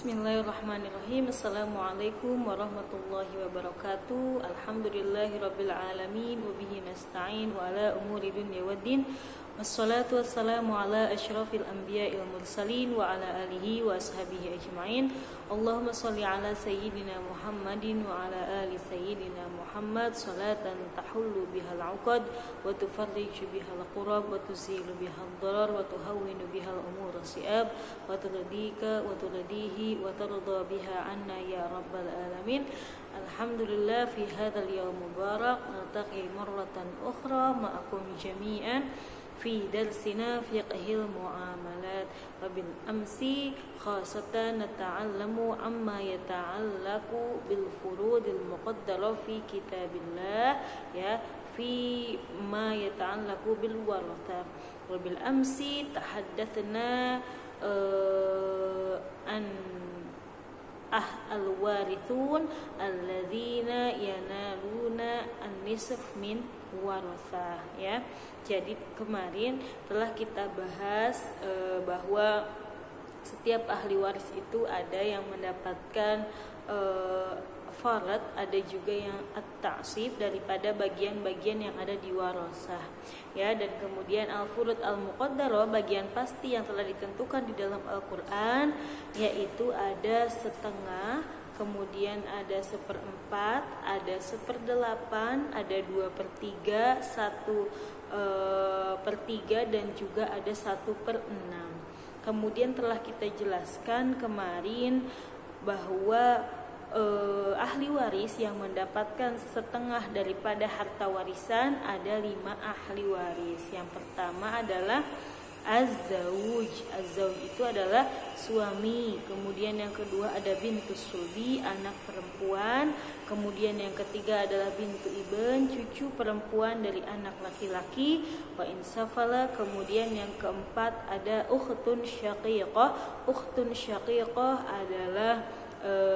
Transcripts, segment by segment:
Bismillahirrahmanirrahim. Assalamualaikum warahmatullahi wabarakatuh. Alhamdulillahirabbil alamin wa bihi nasta'in wa ala umuri dunya waddin. Wassalatu wassalamu ala asyrafil anbiya'il mursalin wa ala alihi wa ashabihi ajma'in. Allahumma shalli ala sayyidina Muhammadin wa ala ali sayyidina Muhammad salatan tahullu bihal 'uqad wa tufarriju bihal qurab wa tuzilu bihal darar wa tuhawwinu bihal umur si'ab wa turadika wa turadihi wa tarda biha anna ya rabbal alamin. Alhamdulillah fi hadzal yaum mubarak naltaqi marratan ukhra ma'akum jami'an fi darsina fiqhil muamalat wa bil amsi khasatan nata'allamu amma yata'allaqu bil furudil muqaddara fi kitabillah ya fi ma yata'allaqu bil waratha wa bil amsi tahaddatsna an al-warithun alladzina yanaluna an-nisf min warathah ya. Jadi kemarin telah kita bahas bahwa setiap ahli waris itu ada yang mendapatkan farad, ada juga yang at-ta'sib daripada bagian-bagian yang ada di warasah ya. Dan kemudian al-furud al-muqaddarah, bagian pasti yang telah ditentukan di dalam Al-Qur'an, yaitu ada setengah, kemudian ada 1/4, ada 1/8, ada 2/3, 1/3 dan juga ada 1/6. Kemudian telah kita jelaskan kemarin bahwa ahli waris yang mendapatkan setengah daripada harta warisan ada 5 ahli waris. Yang pertama adalah az-zawj. Az-zawj itu adalah suami. Kemudian yang kedua ada bintus sulbi, anak perempuan. Kemudian yang ketiga adalah bintu ibn, cucu perempuan dari anak laki-laki. Wa insafala. Kemudian yang keempat ada ukhtun syaqiqah. Ukhtun syaqiqah adalah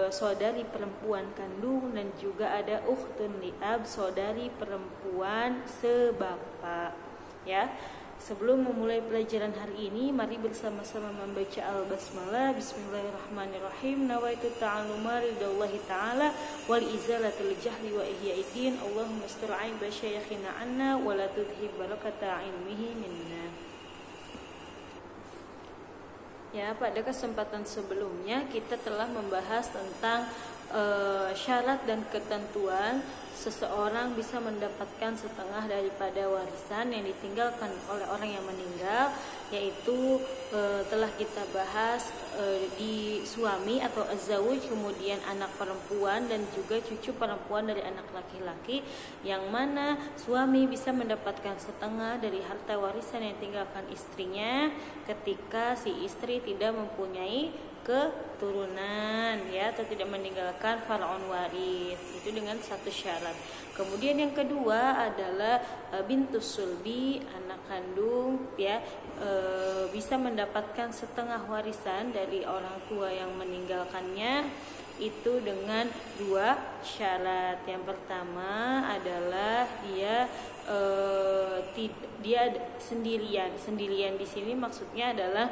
saudari perempuan kandung, dan juga ada ukhtun li'ab, saudari perempuan sebapak ya. Sebelum memulai pelajaran hari ini, mari bersama-sama membaca al-basmalah. Bismillahirrahmanirrahim. Nawaitu ta'alluma ridallahi ta'ala wal izalatul jahli wa ihya'iddin. Allahumma astur aiba syayakhina anna wa la tudhib barakata ilmihi minna. Ya, pada kesempatan sebelumnya kita telah membahas tentang syarat dan ketentuan seseorang bisa mendapatkan setengah daripada warisan yang ditinggalkan oleh orang yang meninggal, yaitu telah kita bahas di suami atau az-zawj, kemudian anak perempuan dan juga cucu perempuan dari anak laki-laki, yang mana suami bisa mendapatkan setengah dari harta warisan yang ditinggalkan istrinya ketika si istri tidak mempunyai keturunan ya, atau tidak meninggalkan faraon waris, itu dengan satu syarat. Kemudian yang kedua adalah bintus sulbi, anak kandung ya, bisa mendapatkan setengah warisan dari orang tua yang meninggalkannya, itu dengan 2 syarat. Yang pertama adalah dia sendirian di sini maksudnya adalah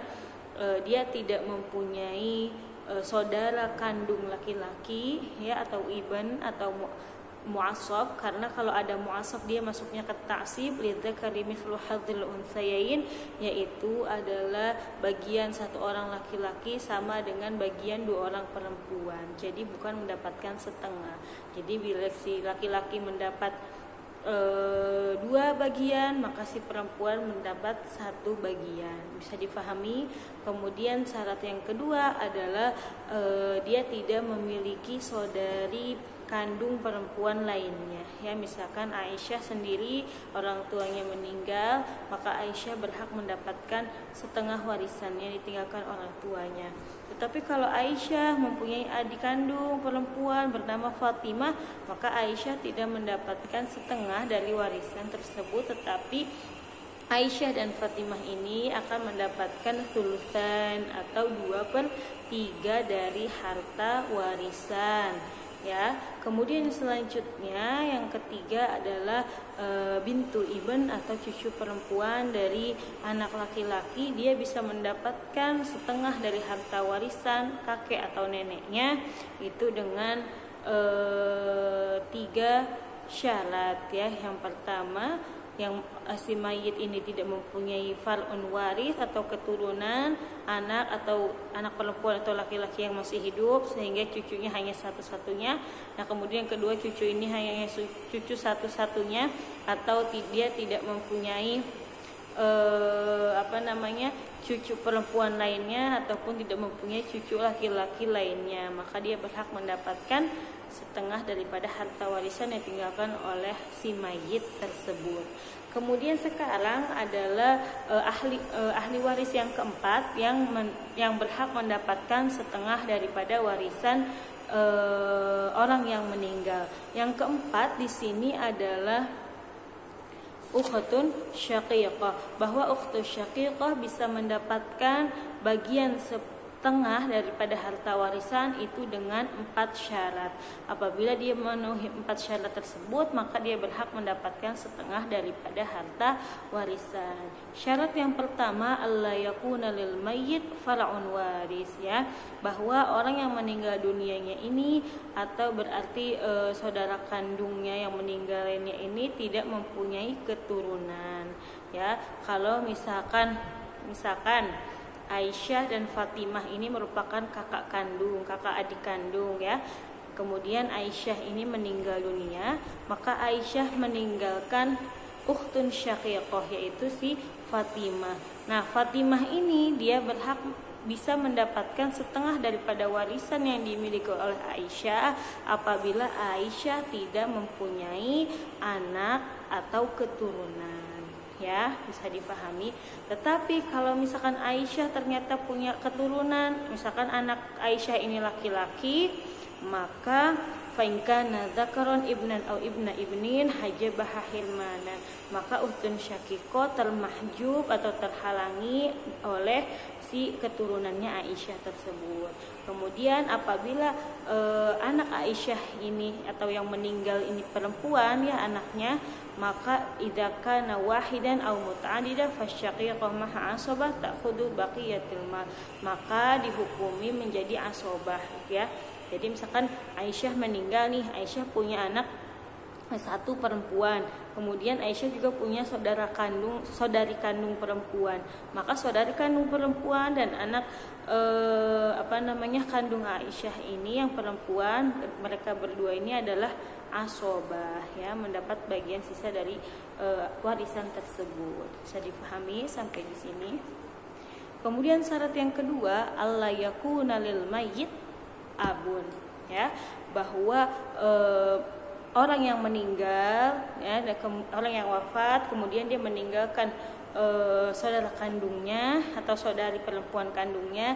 dia tidak mempunyai saudara kandung laki-laki ya, atau ibn atau mu'assab, karena kalau ada mu'assab dia masuknya ke ta'sib, lidzakari mithlu hadzil unsayain, yaitu adalah bagian satu orang laki-laki sama dengan bagian 2 orang perempuan, jadi bukan mendapatkan setengah. Jadi bila si laki-laki mendapat 2 bagian, maka si perempuan mendapat 1 bagian. Bisa difahami? Kemudian syarat yang kedua adalah dia tidak memiliki saudari kandung perempuan lainnya ya. Misalkan Aisyah sendiri orang tuanya meninggal, maka Aisyah berhak mendapatkan setengah warisan yang ditinggalkan orang tuanya. Tetapi kalau Aisyah mempunyai adik kandung perempuan bernama Fatimah, maka Aisyah tidak mendapatkan setengah dari warisan tersebut, tetapi Aisyah dan Fatimah ini akan mendapatkan thulutsan atau 2/3 dari harta warisan ya. Kemudian selanjutnya yang ketiga adalah bintu ibn atau cucu perempuan dari anak laki-laki. Dia bisa mendapatkan setengah dari harta warisan kakek atau neneknya itu dengan 3 syarat, ya. Yang pertama, yang si mayit ini tidak mempunyai far'un waris atau keturunan anak atau anak perempuan atau laki-laki yang masih hidup sehingga cucunya hanya satu-satunya. Nah, kemudian kedua, cucu ini hanya cucu satu-satunya atau dia tidak mempunyai cucu perempuan lainnya ataupun tidak mempunyai cucu laki-laki lainnya, maka dia berhak mendapatkan setengah daripada harta warisan yang ditinggalkan oleh si mayit tersebut. Kemudian sekarang adalah ahli waris yang keempat yang berhak mendapatkan setengah daripada warisan orang yang meninggal. Yang keempat di sini adalah ukhtun syaqiqah, bahwa ukhtun syaqiqah bisa mendapatkan bagian setengah daripada harta warisan itu dengan 4 syarat. Apabila dia memenuhi 4 syarat tersebut, maka dia berhak mendapatkan setengah daripada harta warisan. Syarat yang pertama, alla yakuna lil mayyit far'un waris, ya, bahwa orang yang meninggal dunianya ini atau berarti saudara kandungnya yang meninggalnya ini tidak mempunyai keturunan, ya. Kalau misalkan Aisyah dan Fatimah ini merupakan kakak adik kandung, ya. Kemudian Aisyah ini meninggal dunia, maka Aisyah meninggalkan ukhtun syaqiqah, yaitu si Fatimah. Nah, Fatimah ini dia berhak bisa mendapatkan setengah daripada warisan yang dimiliki oleh Aisyah apabila Aisyah tidak mempunyai anak atau keturunan, ya, bisa dipahami. Tetapi kalau misalkan Aisyah ternyata punya keturunan, misalkan anak Aisyah ini laki-laki, maka fainkana dzakaron ibnan au ibna ibnin hajabaha hilmana, maka ukhtun syaqiqah termahjub atau terhalangi oleh si keturunannya Aisyah tersebut. Kemudian apabila anak Aisyah ini atau yang meninggal ini perempuan, ya, anaknya, maka idza kana wahidan aw muta'addidan fasyaqiqah ma'a asabah ta'khudhu baqiyatil mal, maka dihukumi menjadi asabah, ya. Jadi misalkan Aisyah meninggal nih, Aisyah punya anak satu perempuan, kemudian Aisyah juga punya saudari kandung perempuan, maka saudari kandung perempuan dan anak kandung Aisyah ini yang perempuan, mereka berdua ini adalah asobah, ya, mendapat bagian sisa dari warisan tersebut. Bisa dipahami sampai di sini. Kemudian syarat yang kedua, alla yakuna lil mayyit abun, ya, bahwa orang yang meninggal, ya, orang yang wafat kemudian dia meninggalkan saudara kandungnya atau saudari perempuan kandungnya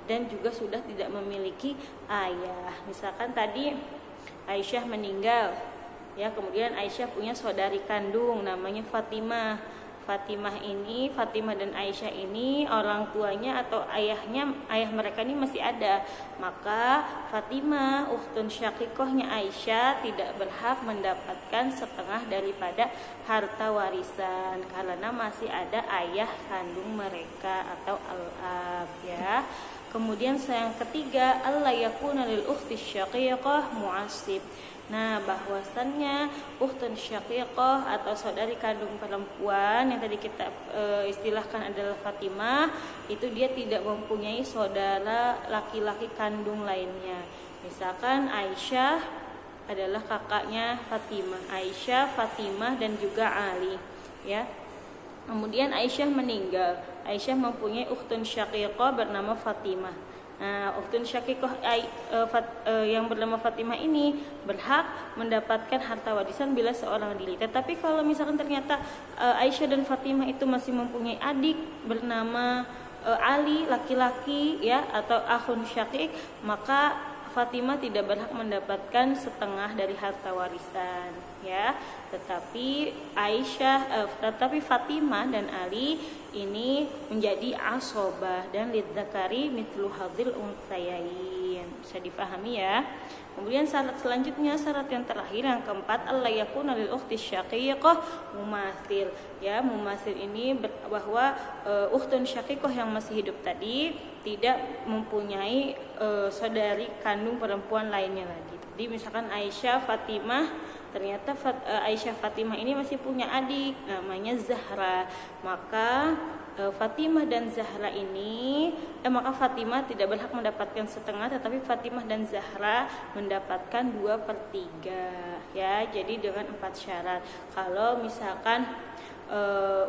dan juga sudah tidak memiliki ayah. Misalkan tadi Aisyah meninggal, ya, kemudian Aisyah punya saudari kandung namanya Fatimah. Fatimah dan Aisyah ini orang tuanya atau ayah mereka ini masih ada, maka Fatimah ukhtun syaqiqahnya Aisyah tidak berhak mendapatkan setengah daripada harta warisan karena masih ada ayah kandung mereka atau al-ab, ya. Kemudian yang ketiga, alla yakuna lil ukhti syaqiqah mu'assib. Nah, bahwasannya ukhtun syaqiqah atau saudari kandung perempuan yang tadi kita istilahkan adalah Fatimah, itu dia tidak mempunyai saudara laki-laki kandung lainnya. Misalkan Aisyah adalah kakaknya Fatimah, Aisyah, Fatimah dan juga Ali, ya. Kemudian Aisyah meninggal, Aisyah mempunyai ukhtun syaqiqah bernama Fatimah. Nah, ukhtun syaqiqah yang bernama Fatimah ini berhak mendapatkan harta warisan bila seorang diri. Tetapi kalau misalkan ternyata Aisyah dan Fatimah itu masih mempunyai adik bernama Ali laki-laki, ya, atau akhun syaqiq, maka Fatimah tidak berhak mendapatkan setengah dari harta warisan, ya. Tetapi Fatimah dan Ali ini menjadi asobah dan lidzakari mithlu hadzil untsayain. Bisa dipahami ya. Kemudian syarat selanjutnya, syarat yang terakhir yang keempat, alla yakuna lil ukhti syaqiqah mumathil. Ya, mumathil ini bahwa ukhtun syaqiqah yang masih hidup tadi tidak mempunyai saudari kandung perempuan lainnya lagi. Jadi misalkan Aisyah Fatimah, ternyata Aisyah Fatimah ini masih punya adik namanya Zahra, maka Fatimah dan Zahra ini maka Fatimah tidak berhak mendapatkan setengah, tetapi Fatimah dan Zahra mendapatkan 2/3 ya. Jadi dengan 4 syarat. Kalau misalkan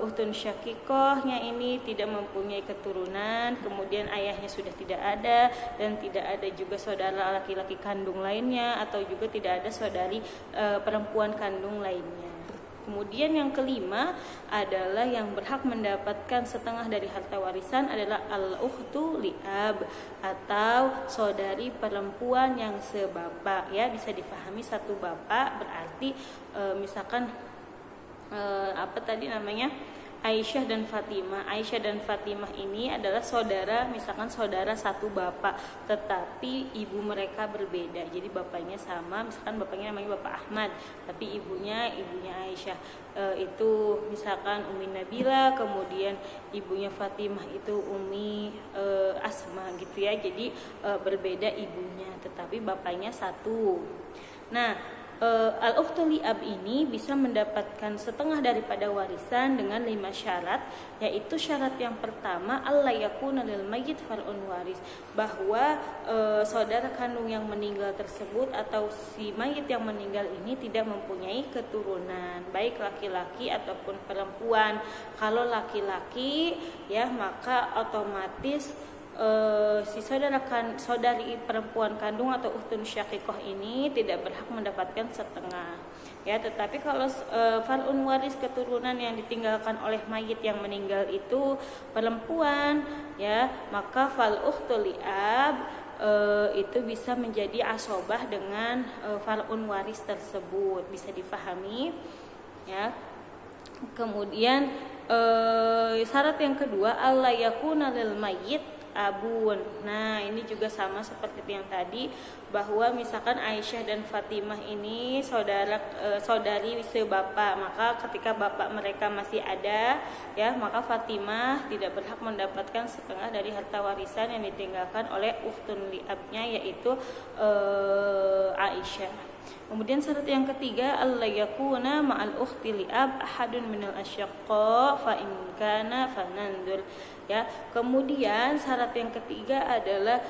ukhtun syakikohnya ini tidak mempunyai keturunan, kemudian ayahnya sudah tidak ada dan tidak ada juga saudara laki-laki kandung lainnya, atau juga tidak ada saudari perempuan kandung lainnya. Kemudian yang kelima adalah yang berhak mendapatkan setengah dari harta warisan adalah al-ukhtu li'ab, atau saudari perempuan yang sebapak ya. Bisa dipahami satu bapak berarti misalkan apa tadi namanya, Aisyah dan Fatimah. Aisyah dan Fatimah ini adalah saudara, misalkan saudara satu bapak, tetapi ibu mereka berbeda. Jadi bapaknya sama, misalkan bapaknya namanya Bapak Ahmad, tapi ibunya Aisyah. Itu misalkan Umi Nabila, kemudian ibunya Fatimah itu Umi Asma gitu ya. Jadi berbeda ibunya, tetapi bapaknya satu. Nah, al-ukhtu li'ab ini bisa mendapatkan setengah daripada warisan dengan 5 syarat, yaitu syarat yang pertama, alla yakuna lil mayyit far'un waris, bahwa saudara kandung yang meninggal tersebut atau si mayit yang meninggal ini tidak mempunyai keturunan, baik laki-laki ataupun perempuan. Kalau laki-laki ya, maka otomatis si saudari perempuan kandung atau ukhtun syaqiqah ini tidak berhak mendapatkan setengah ya. Tetapi kalau far'un waris, keturunan yang ditinggalkan oleh mayit yang meninggal itu perempuan ya, maka fal ukhtu li'ab itu bisa menjadi asobah dengan far'un waris tersebut. Bisa difahami ya. Kemudian syarat yang kedua, alla yakuna lil mayyit abun. Nah, ini juga sama seperti yang tadi, bahwa misalkan Aisyah dan Fatimah ini saudari sebapak, maka ketika bapak mereka masih ada ya, maka Fatimah tidak berhak mendapatkan setengah dari harta warisan yang ditinggalkan oleh ukhtun li'abnya, yaitu Aisyah. Kemudian syarat yang ketiga, alla yakuna ma'al ukhti li'ab ahadun minal asyaqqa fa in kana fanandur ya. Kemudian syarat yang ketiga adalah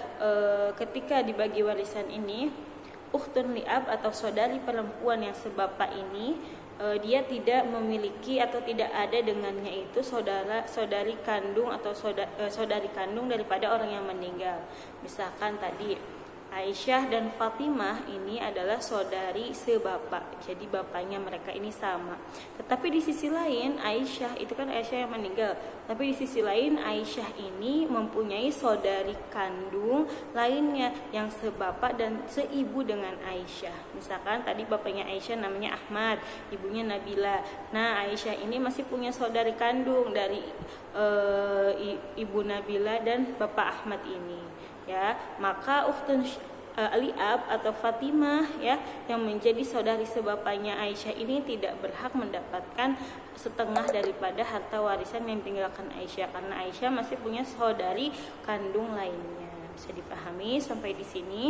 ketika dibagi warisan ini, ukhtun li'ab atau saudari perempuan yang sebapak ini dia tidak memiliki atau tidak ada dengannya itu saudari kandung atau saudari kandung daripada orang yang meninggal. Misalkan tadi Aisyah dan Fatimah ini adalah saudari sebapak, jadi bapaknya mereka ini sama. Tetapi di sisi lain, Aisyah itu kan Aisyah yang meninggal, tapi di sisi lain Aisyah ini mempunyai saudari kandung lainnya yang sebapak dan seibu dengan Aisyah. Misalkan tadi bapaknya Aisyah namanya Ahmad, ibunya Nabila. Nah, Aisyah ini masih punya saudari kandung dari ibu Nabila dan bapak Ahmad ini ya, maka ukhtun li'ab atau Fatimah ya, yang menjadi saudari sebapaknya Aisyah ini tidak berhak mendapatkan setengah daripada harta warisan yang ditinggalkan Aisyah, karena Aisyah masih punya saudari kandung lainnya. Bisa dipahami sampai di sini.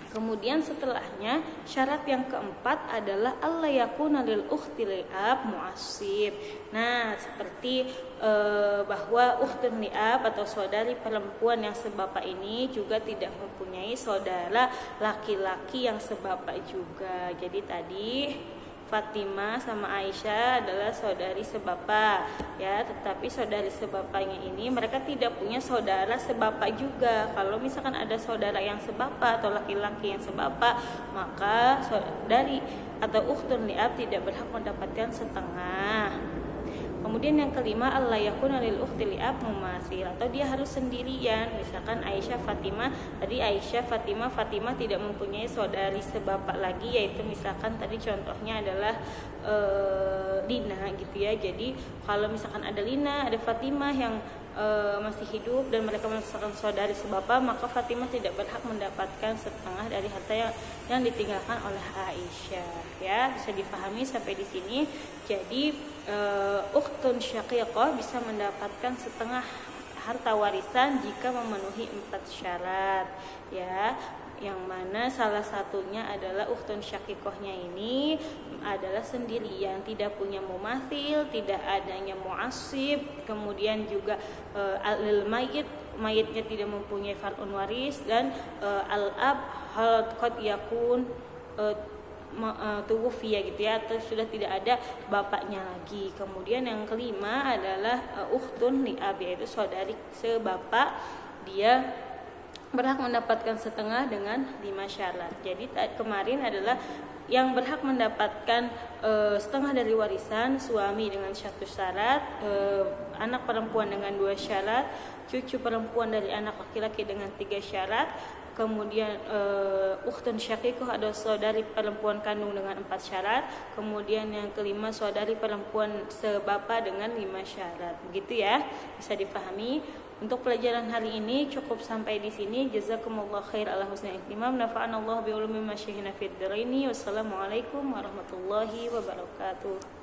Kemudian setelahnya syarat yang keempat adalah alla yakuna lil ukhti li'ab mu'assib. Nah, seperti bahwa ukhtun li'ab atau saudari perempuan yang sebapak ini juga tidak mempunyai saudara laki-laki yang sebapak juga. Jadi tadi Fatimah sama Aisyah adalah saudari sebapak ya, tetapi saudari sebapaknya ini mereka tidak punya saudara sebapak juga. Kalau misalkan ada saudara yang sebapak atau laki-laki yang sebapak, maka saudari atau ukhtun li'ab tidak berhak mendapatkan setengah. Kemudian yang kelima, alla yakuna lil ukhti li'ab mumathil, atau dia harus sendirian. Misalkan Aisyah Fatimah, tadi Aisyah Fatimah tidak mempunyai saudari sebapak lagi, yaitu misalkan tadi contohnya adalah Lina gitu ya. Jadi kalau misalkan ada Lina, ada Fatimah yang masih hidup dan mereka merupakan saudari sebapa, maka Fatimah tidak berhak mendapatkan setengah dari harta yang ditinggalkan oleh Aisyah. Ya, bisa dipahami sampai di sini. Jadi ukhtun syaqiqah bisa mendapatkan setengah harta warisan jika memenuhi 4 syarat, ya, yang mana salah satunya adalah ukhtun syaqiqahnya ini adalah sendirian, tidak punya mumathil, tidak adanya mu'assib, kemudian juga al mayitnya tidak mempunyai far'un waris, dan al-ab hal qad yakun tuwfiya gitu ya, atau sudah tidak ada bapaknya lagi. Kemudian yang kelima adalah ukhtun li'ab, yaitu saudari sebapa, dia berhak mendapatkan setengah dengan 5 syarat. Jadi kemarin adalah yang berhak mendapatkan setengah dari warisan suami dengan 1 syarat, anak perempuan dengan 2 syarat, cucu perempuan dari anak laki-laki dengan 3 syarat, kemudian ukhtun syaqiqah adalah saudari perempuan kandung dengan 4 syarat, kemudian yang kelima saudari perempuan sebapa dengan 5 syarat. Begitu ya, bisa dipahami. Untuk pelajaran hari ini cukup sampai di sini. Jazakumullah khair ala husnil ihtimam. Nafa'anallahu bi ulumi ma syahina fid dharaini. Wassalamualaikum warahmatullahi wabarakatuh.